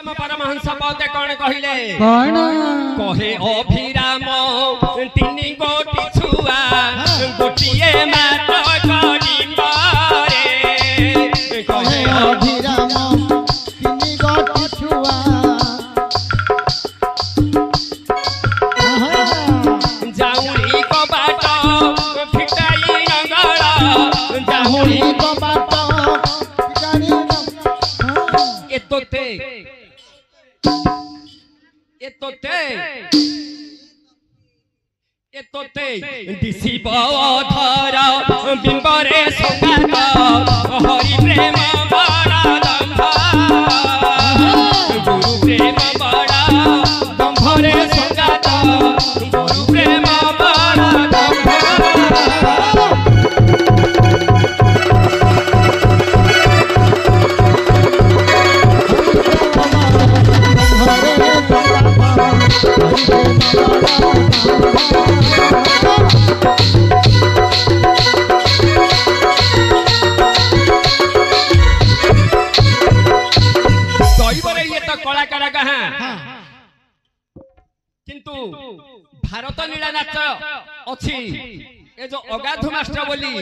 राम परमहंस पदे कौन कहले कौन कहे अभिराम तीन गोटी छुआ गोटिए मात्र करी पारे कहे अभिराम तीन गोटी छुआ जाऊरी को बाट फिटाई नंगल जाऊरी को बाट फिटाई एतोते दिशी बधर बिंबरे संगात हरि प्रेम बड़ा दंभ गुरु प्रेम बड़ा दंभरे संगात गुरु प्रेम बड़ा दंभ कलाकार कहाँ किंतु भारत लीला नाच अच्छी ए जो अगाधु मास्टर बोली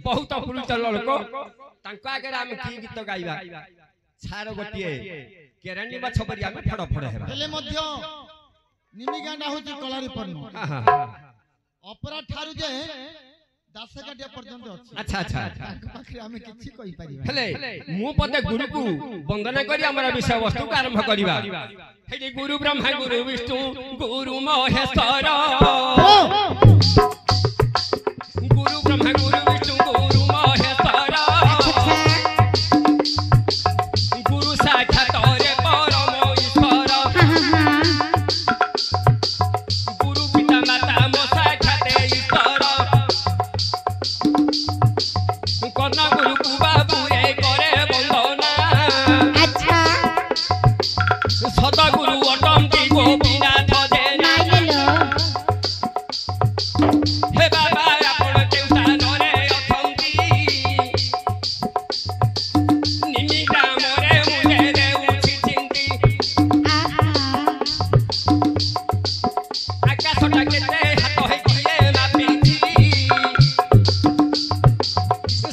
बहुत पुरुष लोक तांको आगे हम की गीत गाइबा छार गोटिए केरणी माछ परी हम फड़ फड़ हेबा हेले मध्य निमिगांडा होची कलारी पन्न अपरा ठारू जे दासकाटिया पर्यंत अछि अच्छा अच्छा पाखरे हम किछि कहि परिबा हेले मु पते गुरु को वंदना करी हमरा विषय वस्तु को आरंभ करिबा हेले गुरु ब्रह्मा गुरु विष्णु गुरु महेश्वर गुरु ब्रह्मा गुरु विष्णु गुरु महेश्वर गुरु साक्षात रे परम ईश्वर गुरु पिता माता मो साक्षात ईश्वर कन्या गुरु को बाबू रे करे वंदना अच्छा सदा गुरु अटंती गोपीनाथ जेना हे बाबा आपण के स्थान रे अथंती निमि ग्राम रे मुझे रे उछि चिंती आकाशटा केते हाथ हे किए मापिछि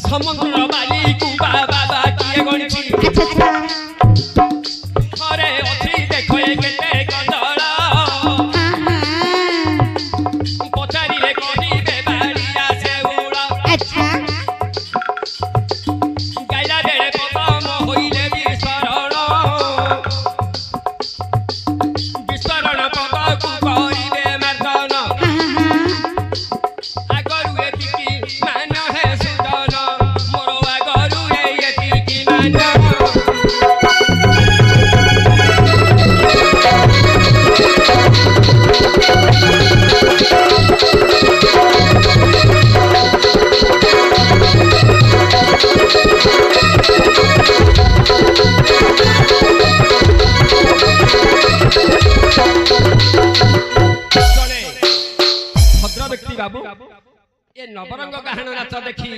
समुद्र बाली को बाबा किए गणिछि अरे अछि देखो केते कंदळ पचारी रे कहिबे बाड़िया से उड़ा अच्छा गाइला बेले पदम होइले विसरण पद को करिबे मर्दन आगरु एतिकी मान हे सुदन मोर आगरु एतिकी मान भद्र व्यक्ति बाबू ये नवरंग गाहन नाच देखी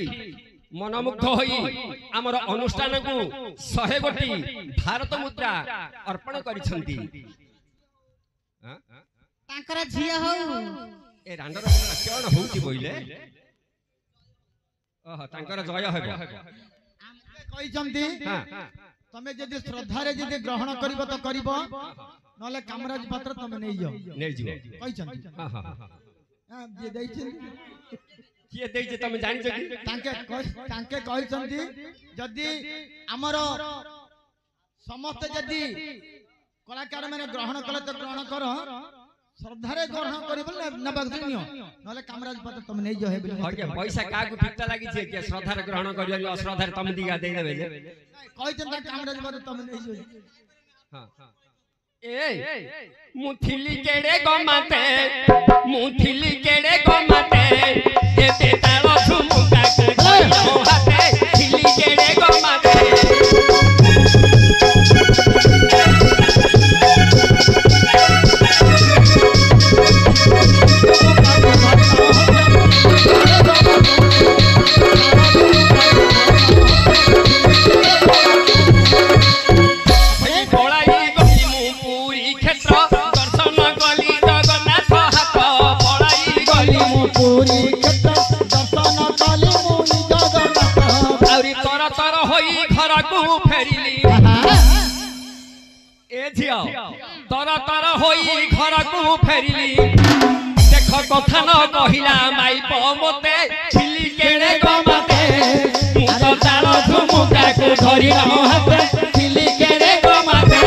मनमुग्ध होई आमर अनुष्ठान को 100 गोटी भारत मुद्रा अर्पण करिसंती तांकर झिया हो ए रांडर कोन होउची बोइले ओह तांकर जय हेबो हमके कहिसंती तमे जदी श्रद्धा रे जदी ग्रहण करिवो तो करिवो नले कामराज पात्र तमे नै जो कहिसंती हां हां हां जे दैछि किए दैछि तमे जानि जकी तांके कहिसंती जदी हमरो समस्त जदी कलाकार माने ग्रहण कले तो ग्रहण करो श्रद्धा रे ग्रहण करिबो ना बगदिनियो नले कामराज पात्र तमे नै जो हे ओके पैसा का को फिक्ता लागि छै के श्रद्धा रे ग्रहण करियो अश्रद्धा रे तमे दिगा दे देबे कहिसंती कामराज पात्र तमे नै जो हां ए मुथिली केड़े गमाते मुथिली केड़े गमाते ए बेतालो झुमुका के गयो हाथे थिली केड़े गमाते बड़ाई ପୁରୀ କ୍ଷେତ୍ର ଦର୍ଶନ କଲି ମୁନି ଜଗନ୍ନାଥ ଆହୁରି ତର ତର ହୋଇ ଘରକୁ ଫେରିଲି ଏ ଝିଅ ତର ତର ହୋଇ ଘରକୁ ଫେରିଲି ଦେଖ କଥା ନ କହିଲା ମାଇପ ମତେ ଥିଲି କେଣେ ଗମାତେ ମୁଁ ତ ତାଳ ଝୁମୁକାକୁ ଧରି ନ ହାତେ ଥିଲି କେଣେ ଗମାତେ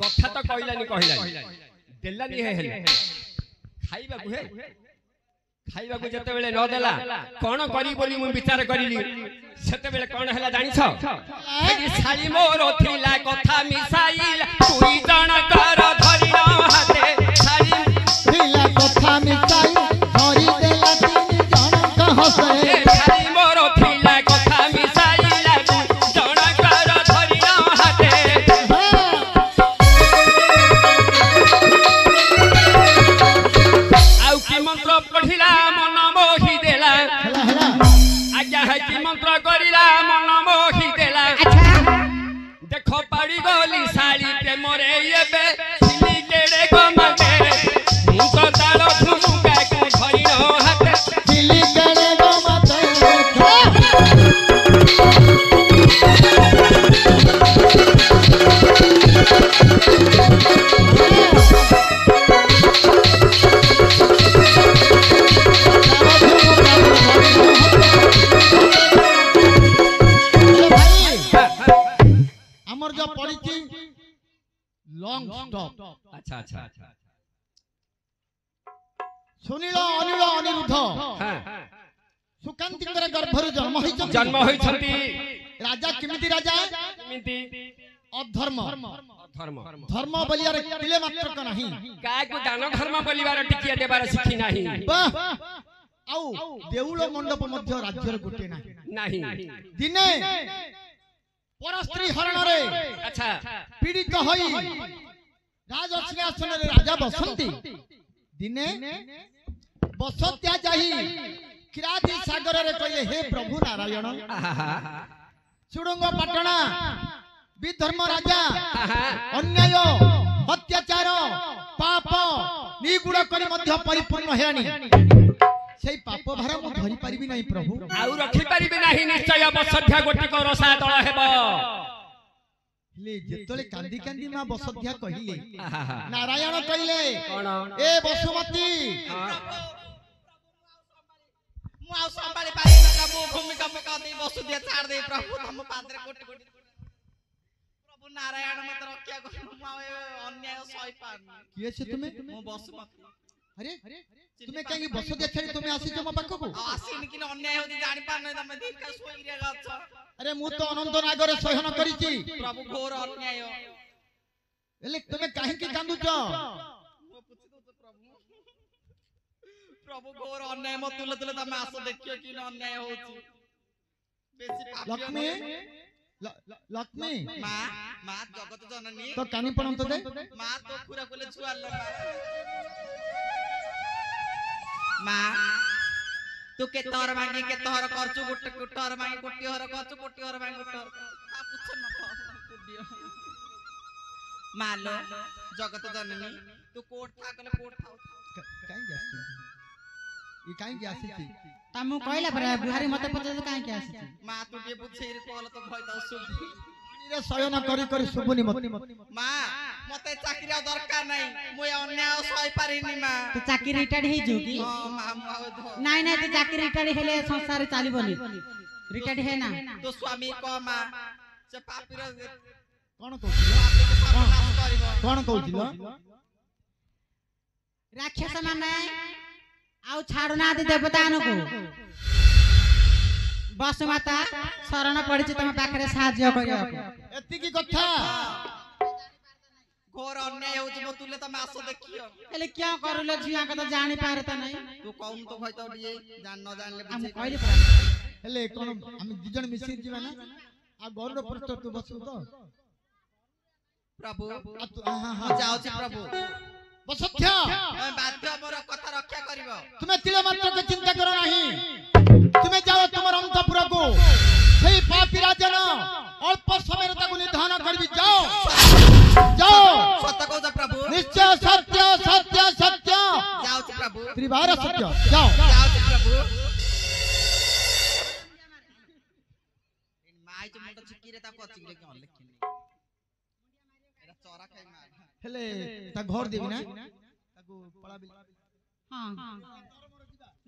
କଥା ତ କହିଲାନି ଦେଲାନି ହେଲେ ଖାଇବାକୁ ଯେତେବେଳେ ନ ଦେଲା କଣ କରି ବୋଲି ମୁଁ ବିଚାର କରିଲି ସେତେବେଳେ କଣ ହେଲା ଜାଣିଛ ଶାଳି ମୋର ଥିଲା କଥା ମିଶାଇଲା ଦୁଇ ଜଣଙ୍କର ଧରି ନ ହାତେ ଶାଳି ଥିଲା କଥା ମିଶାଇ ଧରି ଦେଲା ତିନି ଜଣଙ୍କ ହସେ ଶାଳି ମୋର ଥିଲା କଥା ମିଶାଇଲା ଦୁଇ ଜଣଙ୍କର ଧରି ନ ହାତେ ଆଉ କି ମନ୍ତ୍ର ପଢିଲା ମନ ମୋହି ଦେଲା ଆଜ୍ଞା ହେ କି ମନ୍ତ୍ର କରିଲା ମନ ମୋହି ଦେଲା ଦେଖ ପାଡ଼ି ଗଲି ଶାଳି ପ୍ରେମରେ ଏବେ ଥିଲି କେଡ଼େ ଗମାତେ ମୁଁ ତ ତାଳ ଝୁମୁକାକୁ ଧରି ନ ହାତେ ଥିଲି କେଡ଼େ ଗମାତେ ଆମର जो पड़ी लॉन्ग स्टॉप अच्छा सुनील अनिल अनिरुद्ध सुकांतीकर गर्भरु जन्म होइछंती राजा किमिति राजा अधर्म धर्म बोलियार किले मात्र क नहीं काको दान धर्म बोलिबार टिकिया देबार सिखी नाही आउ देउळ मंडप मध्य राज्यर गोटे नाही दिने परस्त्री हरण रे अच्छा पीड़ित होई राज सिंहासन रे राजा बसंती दिने बसत्या जाही किराती सागर रे कहले हे प्रभु नारायण सुडंग पटना विधर्म राजा अन्याय अत्याचार पाप निगुण करी मध्य परिपूर्ण हेनी सेई पाप भार मु धरि परिबि नाही प्रभु आउ रखि परिबि नाही निश्चय बसध्या गोटी को रसा दळ हेबो ले जेतले कांदी कांदी मा बसध्या कहिले नारायण कहिले कोन ए बसुमती मु आउ संभाली पारि न प्रभु भूमिका में कदी बसुध्या छाड़ दे प्रभु हम पादरे कोटी कोटी प्रभु नारायण मत रक्षा कर मु अन्याय सही पार किए से तुम्हें मु बसुमती अरे तुम्हें कहीं बस देखा तुम्हें आसी जो पाख को आसीन कि अन्याय होती जानि पार नै तमे दिन का सोई रे गछ अरे मु तो अनंत नागर सहन करिछि प्रभु घोर अन्याय एले तुम्हें काहे की कांदु छ मु पूछि दो तो प्रभु घोर अन्याय मत तुले तुले तमे आसो देखियो कि अन्याय होछि बेसी पापी लक्ष्मी लक्ष्मी मां जगत जननी तो कानी पणंत दे मां तो खुरा कोले छुआलो मां तू के तोर मांगी के तोहर करचु गुट गुटर मांगी कोटी हर करचु कोटी हर मांगी गुटर आ पूछ न कुडियो मालो जगत जननी तू कोट था कले कोट था काई जासी ई काई जासी थी तमु कहला पर बुहारी मते पचे काई के आसी मां तू के बुझे रे कोल तो भय द सुबी रे शयन करी करी सुबुनी मत मां मते चाकरी दरकार नै मु अन्याय सही पारिनी मां तू चाकरी रिटायर्ड हे जो की हां मां नाही नाही तू चाकरी रिटायर्ड हेले संसार चालिबनी रिटायर्ड हे ना तो स्वामी को मां से पापी रे कोन कहू कोन कहू राक्षस माने आउ छाडुना दे देवता को बस माता शरण पड़ी तुम पाखे साहाଯ୍य करियो एति की कथा घोर अन्याय होची मो तुले तमे आसो देखियो एले क्या करले झिया का तो जानि पारे त नहीं तू कौन तो भय तो दिए जान न जानले हम बुझे कहले हेले कोन हम दुजन मिसी जीवा ना आ गौर प्रश्न तू बसु तो प्रभु हाँ हाँ जाउछि प्रभु बसख्या तमे बाध्य मोर कथा रक्षा करिवो तुम्हें तिले मात्र के चिंता करो नहीं तुम्हें जाओ तुम अंतपुर को सही पापी राजन अल्प समय ताको निधान करबी जाओ जाओ सत्य कहू प्रभु निश्चय सत्य सत्य सत्य जाउछि प्रभु त्रिवार सत्य जाओ जाउछि प्रभु माई जो मुंड चिकी रे ताको चिकी रे के लेखिनी एरा चोरा खाई मार हेले ता घर देबी ना ताको पळाबी हां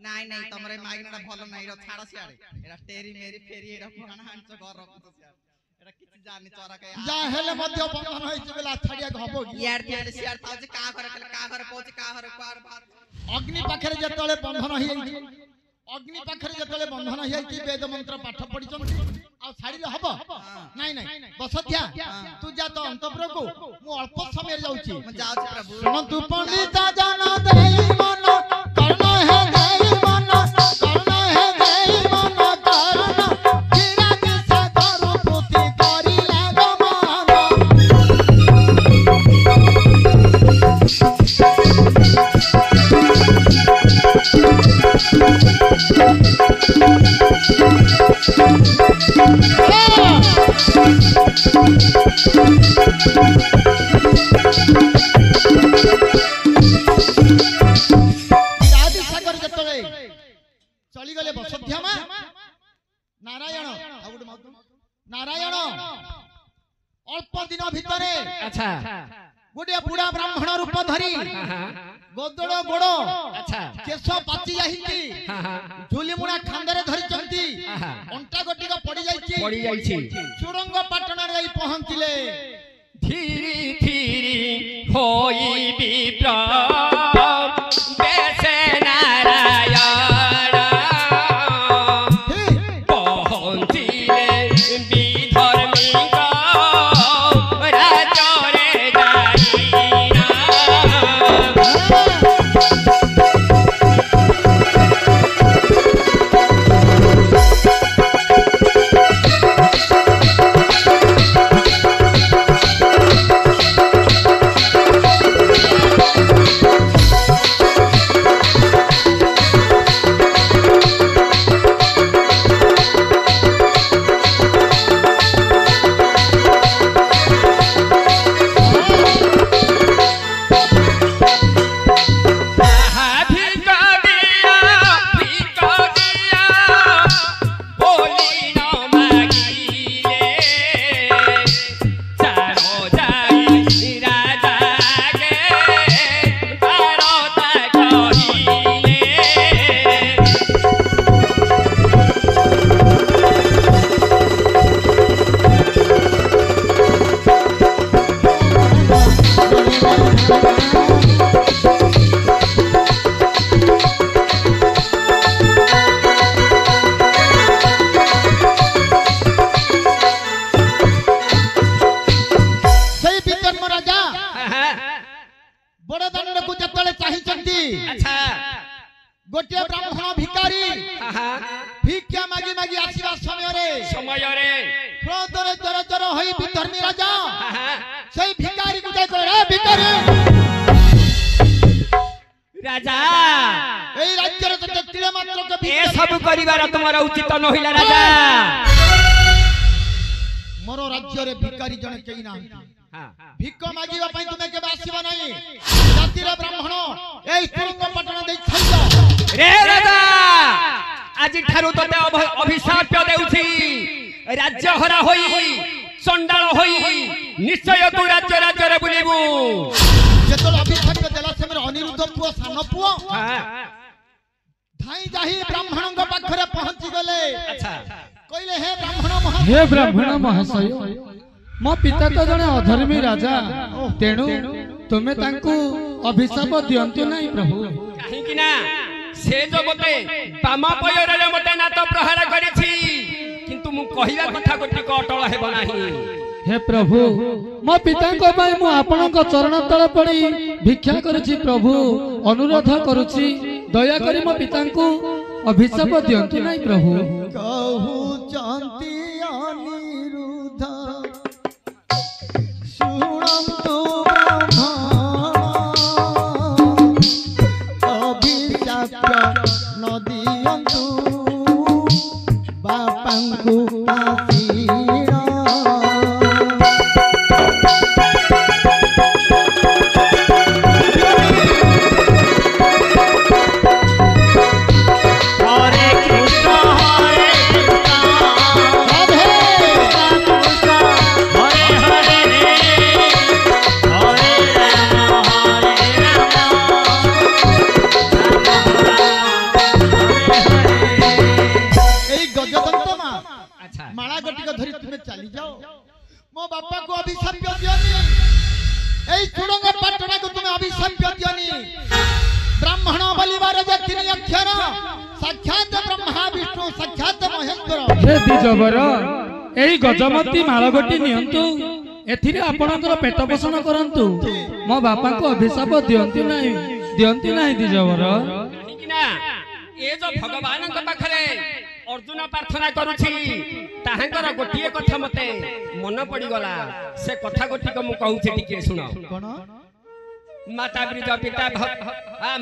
नाई नाई तमरे माइगना भलो नाई रो छाड़ सियाड़े एरा टेरी मेरी फेरी एरा पुराना हांचो घर रखतो सियाड़ एरा किछि जानि चोरा के जा हेले मध्य बंधन होई छै बेला छाड़िया हबो की यार यार सियाड़ ताउ जे का करे का घरे पहुंची का घरे पार भात अग्नि पाखरे जतले बंधन होई छै अग्नि पाखरे जतले बंधन होई छै वेद मंत्र पाठ पढि छन आ छाड़ी हबो नाही नाही बसध्या तू जा तो अंतपुर को मु अल्प समय जाउची म जाउछि प्रभु सुन तू पंडिता जाना देई मन कर्ण है देई मन कर्ण है देई मन कर्ण चिराग से धरु पुति करी लागो चली गले बसध्यामा नारायण नारायण अल्प दिन भितरे अच्छा गोटे बुढ़ा ब्राह्मण रूप धरी गोदड़ गोड़ अच्छा केश पाची जाइछि झुली मुड़ा खांदरे धरि चंती अंटा गटिक पड़ी जाइछि चुरंग पाटण रे पहुंचिले धीरे धीरे होई विप्र बेसे नारायण पहुंचिले विधर्मी राजरे जाइना गोटे ब्राह्मण भिकारी भिक्षा मागी मागी आसीबा समय रे क्रोधरे जर जर होई विधर्मी राजा सेई भिकारी को देखो रे भिकारी राजा एई राज्य रे तो तिले मात्र के ए सब करिवार तुमरा उचित नहिला राजा मोर राज्य रे भिकारी जने केई नाही भिक्क मागिबा पई तुमे के आसीबा नाही जाति रे ब्राह्मण एई तुरंग पटन दे छइलो रे राजा आज ठारू तते अभिशाप देउछि राज्य हरा होई चंडाल होई निश्चय तू राज्य राज्य रे बुलिबू जेतल अभिशाप देला समय अनिरुद्ध पुओ सान पुओ धाई जाही ब्राह्मण को पाखरे पहुंची गले अच्छा कहले हे ब्राह्मण महाशय मो पिता तो जने अधर्मी राजा तेणु तुमे तांकु अभिशाप दियंतु नाही प्रभु काहे कि ना से जो मते बामा पयरे मते ना तो प्रहार करिछि किंतु मु कहिबा कथा गोटी को अटल हेबो नाही हे प्रभु मो पिता को भाई मु आपन को चरण तळ पड़ी भिक्षा करूछि प्रभु अनुरोध करूछि दया करी मो पिता को अभिशाप दियंतु नाही प्रभु कहू चंती अनिरुद्ध सुण माला गटिक धरी तुमे चली जाओ मो बापा को अभिशाप दियोनी एई चुडंग पाटना को तुमे अभिशाप दियोनी ब्राह्मण बलिवार जे तीन अक्षर साक्षात ब्रह्मा विष्णु साक्षात महेश्वर हे दिजबर एई गजमती मालगटी नियंतु एथिरे आपणकर पेट पोषण करंतु मो बापा को अभिशाप दियंती नाही दिजबर ना ए जो भगवान के पाखरे अर्जुन प्रार्थना करूछि ताहंकर गोटिए कथा मते मन पड़ी गला से कथा गोटी को मु कहूछि टिके सुनो कोन माता ब्रिज पिता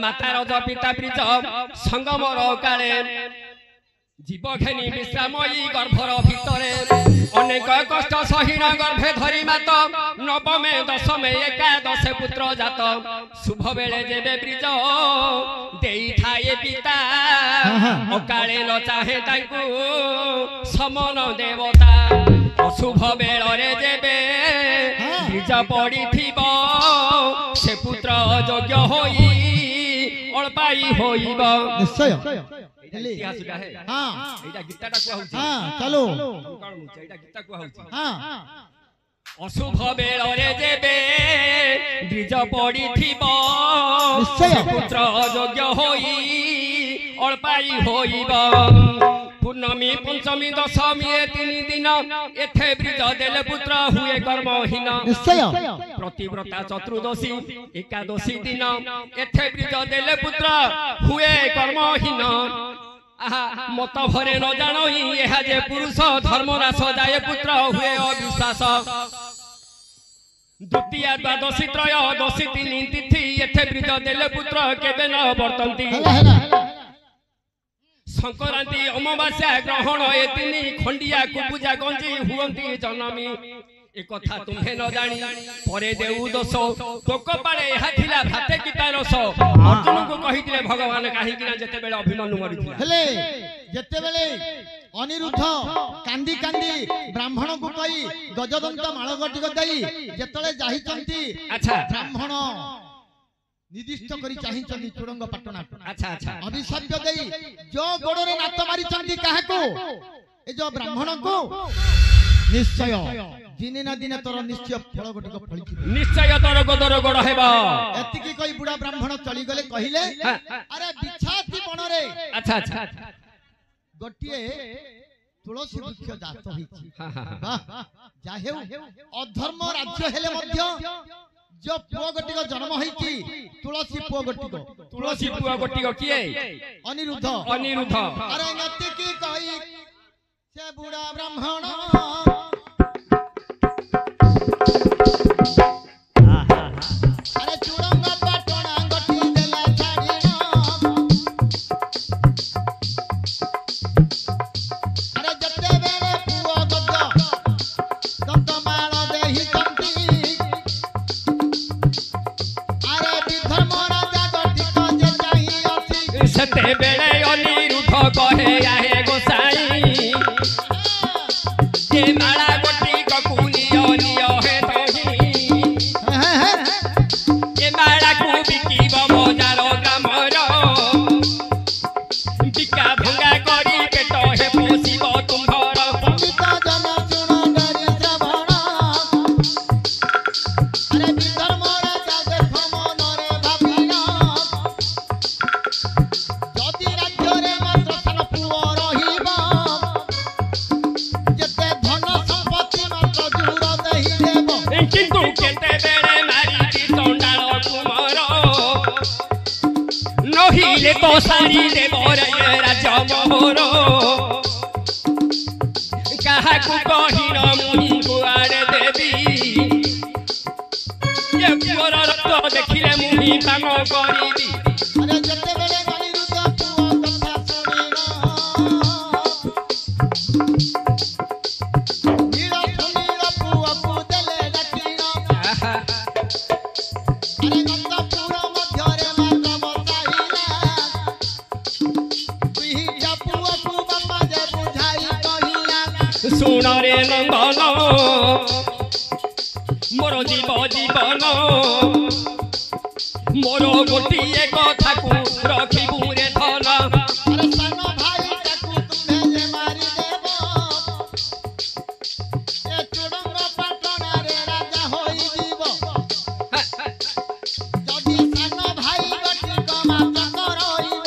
माता रज पिता ब्रिज संगम काले जीव घेनी विश्रामयी गर्भर भितरे अनेक कष्ट सहीन गर्भे धरी मात नवमे दशमे एकादश पुत्र जात शुभ बेले जेबे ब्रिज देई थाए पिता अकाले न चाहे तांकु समन देवता अशुभ बेलरे जेबे ब्रिज पड़िथिब से पुत्र योग्य होई अल्पाई होइब निश्चय इतिहास का है हां एटा गीता टा को होउछि हां चलो कोन मुचे एटा गीता को होउछि हां अशुभ बेलरे जेबे ब्रिज पड़िथिब निश्चय पुत्र योग्य होई अल्पाई होइब पूर्णमी पंचमी दशमी ए 3 दिन एथे ब्रिज देले पुत्र हुए कर्महीन निश्चय प्रतिव्रता चतुर्दशी एकादशी दिन एथे ब्रिज देले पुत्र हुए कर्महीन आहा मत भरे न जानई एहा जे पुरुष धर्मनाश जाए पुत्र हुए अविश्वास द्वितीय द्वादशी त्रयोदशी 3 तिथि एथे ब्रिज देले पुत्र केबे न वर्तन्ति संक्रांति अमावास्या ग्रहण ए 3 खंडिया कुपूजा गंजी हुअंती जनमी ए कथा तुम्हे न जानी परे देउ दोष तोक पारे हाथिला भाते की तारस अर्जुन को कहिथिले भगवान काहे कि ना जते बेले अभिमन्यु मरिथिला हेले जते बेले अनिरुद्ध कांदी कांदी ब्राह्मण को कहि गजदंत माळगटी को दई जेतले जाहिचंती अच्छा ब्राह्मण निर्दिष्ट करी चाहिचंती चुडंग पटना अच्छा अच्छा अभिशाप देई जो गोडरे नात मारिचंती काहे को ए जो ब्राह्मण को निश्चय दिने ना दिने तोर निश्चय फल गोटे को फलिछि निश्चय तोर गोदर गोड़ हेबा एतिकी कहि बुढ़ा ब्राह्मण चली गले कहिले अरे बिछाती बनरे अच्छा अच्छा गोटिए तुलसी वृक्ष जात होइछि वाह जाहेउ अधर्म राज्य हेले मध्य जो पुओ गोटी को जन्म होइछि तुलसी पुओ गोटी को किए अनिरुद्ध अरे एतिकी कहि से बुढ़ा ब्राह्मण अरे चुडंग पाटणा गटी देला छाड़ीना अरे जते बेले पुओ गद्द माळ देहि कंती अरे विधर्म राजा गटी को जे चाहि अछि सते बेले अनिरुद्ध कहे आहे गोसाई के माला गोटी को कुनियो नियो हे तही के माला को बिकीब बजार ग्रामर बिका भंगा करी पेट हे पोसिब तुम्हर पंडिता जन सुन डरि श्रवण अरे विधर्म राजा देखो मनरे भाबिना जदि राज्य रे मात्र सन पुओ रहिबा जेते धन संपत्ति मात्र जुर देहि देब किंतु केते बेले मारी की तंडाळ तुमर नहिले तो सारी देव रे राजा मोहर कहा को कहिन मुहि गुआरे देवी ये पुअर रक्त देखिले मुहि काम करिबी अरे जेते बेले अनिरुद्ध पुओ कथा सुनिना रे नंदन मोर जीव जीवन मोर गोटिए कथा को रखिबू रे धन अरे सानो भाई ताकू तुम्हें जे मारी देब ए चुडंग पाटना रे राजा होई जीव जदी सानो भाई गटी कमा चकर होइब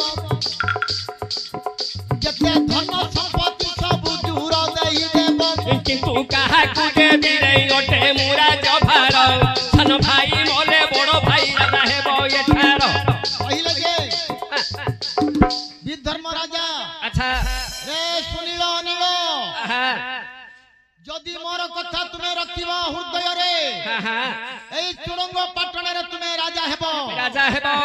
जते धन संपत्ति सब जुर देई देब किंतु कहा को देबी रे ओटे मुरा जभार सन भाई मोले बड़ भाई राजा हेबो एठार कहिले जे विधर्म राजा अच्छा रे सुनिलो अनिल हां जदि मोर कथा तुमे रखिबो हृदय रे हां एई चुडंग पाटना रे तुमे राजा हेबो राजा हेबो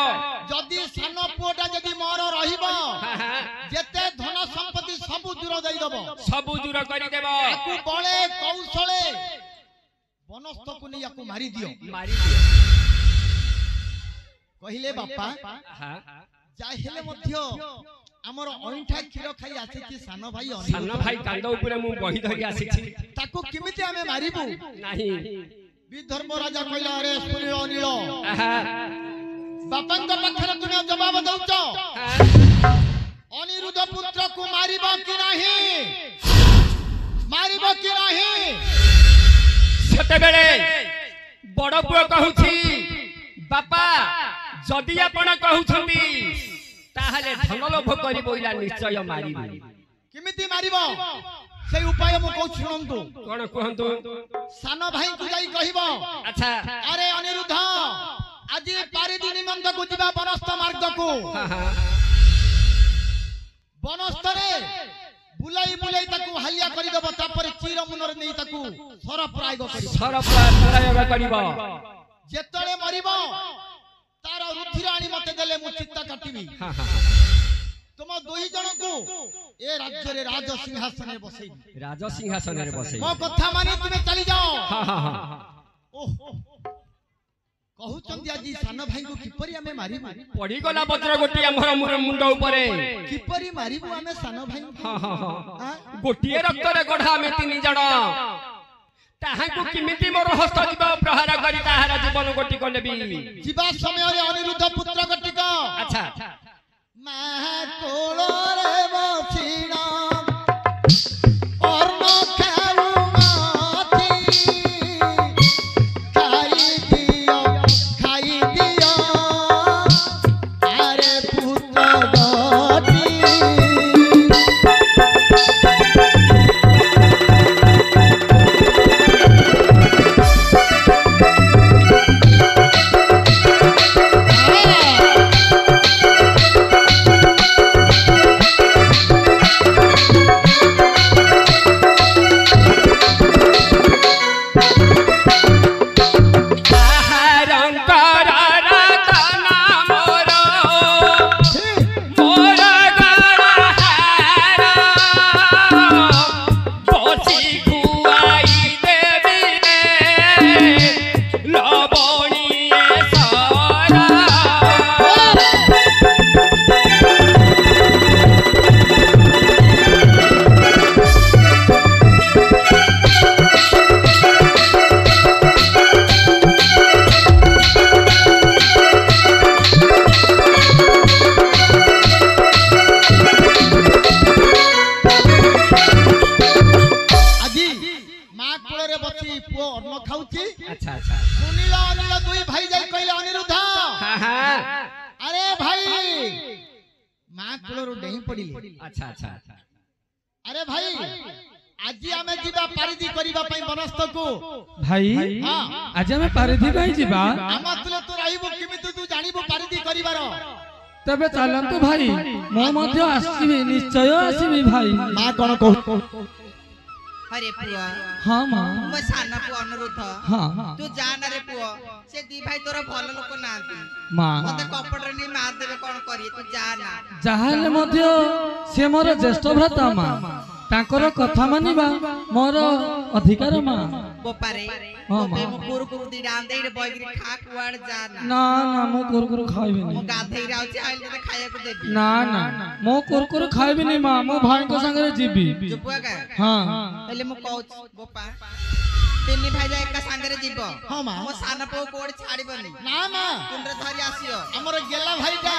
जदि सानो पुओटा जदि मोर रहिबो हां जेते धन संपत्ति सब दूर देई दबो सब दूर करि देबो आकु बळे कौशले बनस्थ को नै आकु मारी दियो मारी दियो कहिले बापा हां जाहेले मध्य हमर अइठा खीर खाई आसीची सानो भाई सानो भाई कांद ऊपर मु बही धरि आसीछि ताको किमिते हमें मारिबु नाही विधर्म राजा कहिला अरे सुनिलो अनिल आहा बापंग पखर तुमे जवाब दउच अनिरुद्ध पुत्र को मारिबो कि नाही मारिबो कि नाही सेते बेले बड़ पुओ कहूछि बापा जदि आपण कहउछंती ताहाले धन लोभ करि बोइला निश्चय मारिबो किमिति मारिबो से उपाय मु कहू सुनंतु कोन कहंतु सानो भाई को जाई कहिबो अच्छा अरे अनिरुद्ध आज पारिदी निमंत को जिबा बनस्थ मार्ग को हां बनस्थ रे बुलाई बुलाई ताकू हालिया करि दबो तापर चीर मुनर नै ताकू सर प्रयोग करिबो सर प्रयोग करिबो जेतळे मरिबो तार रुधिर आनी मते देले मु चित्ता काटिबी हां हां तुम दुई जन को ए राज्य रे राज सिंहासन रे बसैबी राज सिंहासन रे बसै मो कथा मानि तुमे चली जाओ हां हां हां ओह कहू चंदी आजी सान भाई को किपरि हमें मारिबु पड़ी गला वज्र गोटी हमर मुंड ऊपरे किपरि मारिबु हमें सान भाई हां हां हां गोटिए रक्त रे गढा में तीन जण ताहाकू किमिति मोर हस्त जीव प्रहार करी ताहार जीवन गोटी को लेबी जीवा समय रे अनिरुद्ध पुत्र गटिक अच्छा मा कोलो रे बसिना और न खाऊ माथी खाई दियो अरे पुत्र गटी अच्छा अच्छा सुनिला अनिल दुई भाई जाई कहले अनिरुद्ध हां हां अरे भाई मां कुलरो डेही पडिले अच्छा अच्छा अरे भाई आज आमे जीवा पारिदी करिबा पई बनस्थ को भाई हां आज हमें पारिधी भाई जीवा आमातले तो रहिबो किमिति तू जानिबो पारिदी करिबार तबे चलंतु भाई मो मध्य आसीबी निश्चय आसीबी भाई मां कोन कहू अरे पुआ हां मां मो साना पुआ अनुरोध हां तू जाना रे पुआ से दी भाई तोर भल लोक नांती मां मते कपड़ रे मार देबे कोन करी तू जाना जाहले मध्य से मोर ज्येष्ठ भ्राता मां ତାଙ୍କର କଥା ମାନିବା ମୋର ଅଧିକାର ମା। ବୋପାରେ ହଁ, ବୋପେ ମା। ମୁଁ କୁରୁକୁରୁ ଦିଟା ଆନ୍ଦେଇରେ ବଇକିରି ଖା କୁଆଡେ ଯା ନା ନା ନା ମୁଁ କୁରୁକୁରୁ ଖାଇବିନି। ମୁଁ ଗାଧେଇରେ ଆଉଚି ଆଇଲେ ତତେ ଖାଇବାକୁ ଦେବି ନା ନା ମୁଁ କୁରୁକୁରୁ ଖାଇବିନି ମା। ମୁଁ ଭାଇଙ୍କ ସାଙ୍ଗରେ ଯିବି। ଚୁପ ଏକା ହଁ ହେଲେ ମୁଁ କହୁଛି ବୋପା ତିନି ଭାଇ ଯା ଏକା ସାଙ୍ଗରେ ଯିବ ହଁ ମା। ମୋ ସାନ ପୁଅ କୋଉଠି ଛାଡିବନି ନା ମା ତୁଣ୍ଡରେ ଧରି ଆସିବ ଆମର ଗେଲା ଭାଇଟା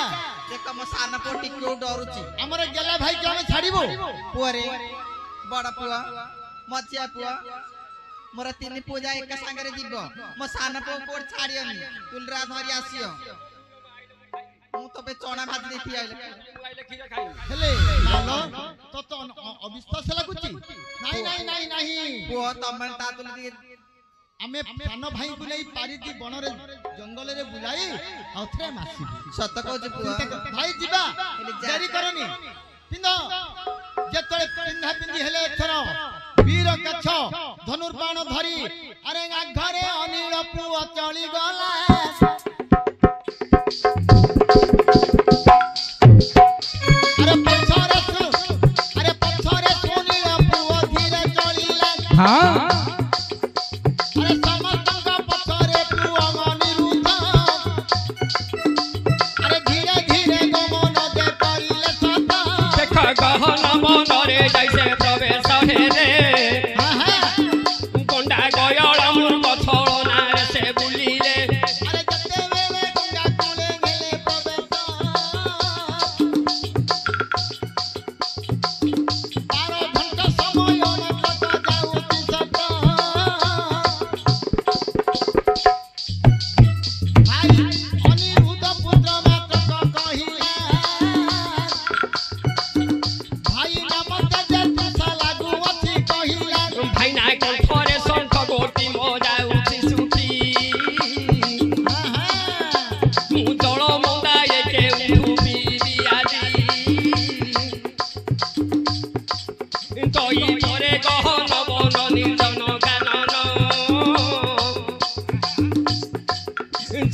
ଦେଖ ମୋ ସାନ ପୁଅ ଟିକେ ଡରୁଛି ଆମର ଗେଲା ଭାଇକି ଆମେ ଛାଡିବୁ ପୁଅରେ ବଡ ପୁଅ ମଝିଆ ପୁଅ ମୋର ତିନି ପୁଅ ଯା ଏକା ସାଙ୍ଗରେ ଯିବ ମୋ ସାନ ପୁଅ କୋଉଠି ଛାଡିବନି ତୁଣ୍ଡରେ ଧରି ଆସିବ ମୁଁ ତବେ ଚଣା ଭାଜି ଦେଇଥି ଆଇଲେ ହେଲେ ମାଲ ତତ ଅବିଶ୍ୱାସ ଲାଗୁଛି ନାଇଁ ନାଇଁ ନାଇଁ ନାହିଁ ପୁଅ ତମେ ତା ତୁଲି ଟିକେ ଆମେ ସାନ ଭାଇଙ୍କୁ ନେଇ ପାରିକି ବଣରେ ଜଙ୍ଗଲରେ ବୁଲାଇ ଆଉ ଥରେ ମାସିବୁ ସତ କହୁଛି ପୁଅ ଭାଇ ଯିବା ଡେରି କରନି ପିନ୍ଧ ଯେତେବେଳେ ପିନ୍ଧା ପିନ୍ଧି ହେଲେ ଏଥର ବୀର କାଛ ଧନୁର୍ବାଣ ଧରି ଆରେ ଘରେ ଅନିଳ ପୁଅ ଚଳିଗଲା अरे पछरे सुनील पुओ धीरे चलिला हाँ अरे समस्तंका पछरे पुओ अनिरुद्ध अरे धीरे धीरे गमन दे करिले सता देख गहन मनरे जैसे प्रवेश हे रे कोंडा गयल मूर्ख छलना से बुलिले अरे जते बेले गंगा कोले गेले प्रवेश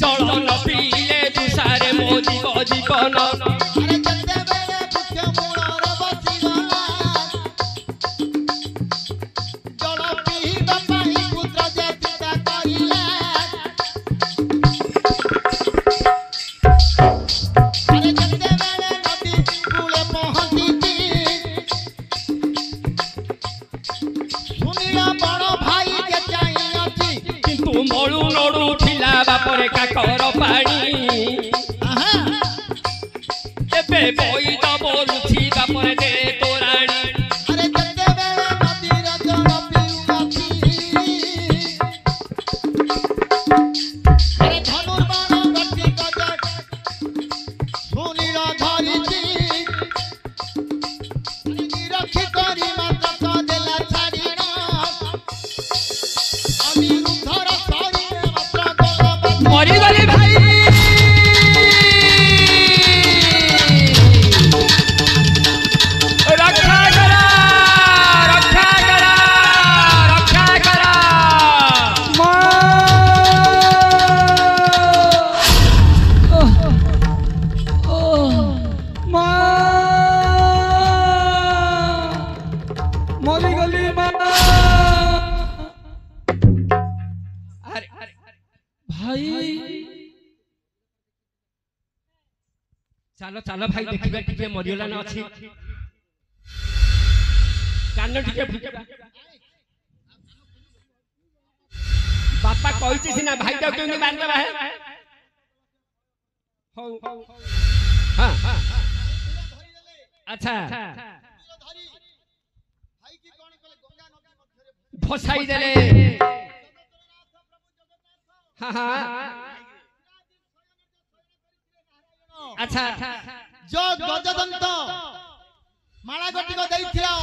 चलन पीले तुषारे मोदी जीवन अरे जते बेले मुख्य मूलर बसिगला जल पीबा पाई पुत्र जेतिता करिला अरे जते बेले नदी कूले पहुंचीती सुनीला बड़ भाई के चाहियती किंतु मळु नडु थिला बापरे काकर पाणी एबे बोईद बोलुछि बापरे दे तोराणी अरे जते बेले नदीर जल पीउछि अरे धनुर्बाण गति गजे सुनील धरिछि निरखी करी मात्र देला छाड़िना अनिरुद्धर शरीर मात्र गलबा मरी गली भाई रक्षा करा रक्षा करा रक्षा करा मरीगली अरे भाई चलो चलो भाई देखिबा टिके मरियोला न अछि कान टिके फुटिबा बापा कहिछि सिना भाई तो केउनी मार देबा है हो हां अच्छा भाई की कोन कले गंगा नदी मध्यरे फसाई देले हां हां अच्छा जो गजदंत माला गटिक दैथिला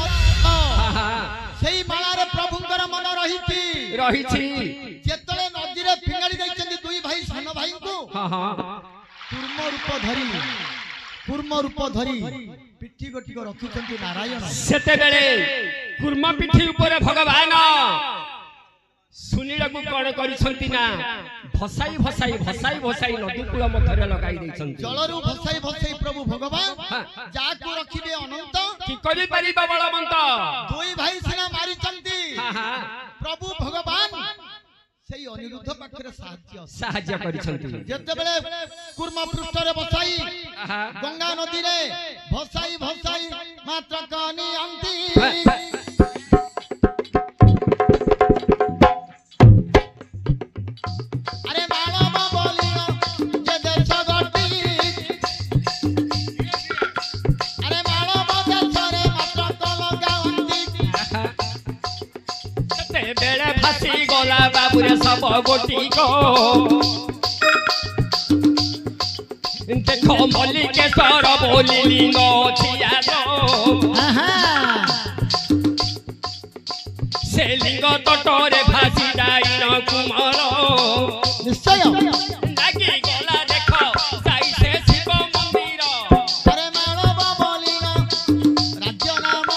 हां हां सेही मालारे प्रभुंकर मन रहिछि रहिछि जेतले नदीरे फिंगाड़ी दैछन्ती दुई भाई सान भाई को हां हां कूर्म रूप धरी पिठी गटिक रखिछन्ती नारायण सेते बेले कुर्म पिठी ऊपर भगवान सुनील को कोन करिसंती ना भसाई भसाई भसाई भसाई नदी कूल मध्यरे लगाई दैछन्ती जलरु भसाई भसाई प्रभु भगवान हाँ। जाकु रखिबे अनंत कि करि परिबा बलवंत दुई भाई सिना मारिचंती हां हां प्रभु भगवान सेई अनिरुद्ध पाखरे साहाय्य करिसंती जेतेबेले कुर्म पृष्ठरे बसाई आहा गंगा नदी रे भसाई भसाई मात्र कानी अंती अरे मानव बोलिनो जे देश गटी अरे मानव देशरे मात्र कलगा अंती ते बेले फासी गला बाबुरे सब गोटी को देखो मल्लिकेश्वर बोली लिंग छिया दो से लिंग तटरे फासी डाइन कुमार निश्चय लागी गला देखो जाई से शिव मंदिर अरे मानव बोलिनो राज्य नाम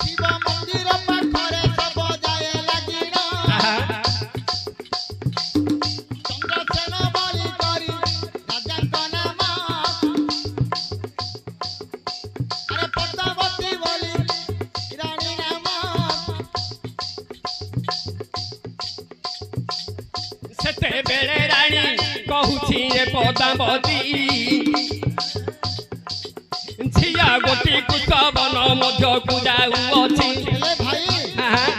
शिव मंदिर पाखरे सब जाए लागिन चंद्रसेन बलि करी राजाଙ୍କ नाम अरे पद्मावती बोली रानी नाम सेते बेले रानी कहूची रे पद्मावती झिया गोटी कुशवन मध्य को जाऊ अछि हेले भाई हां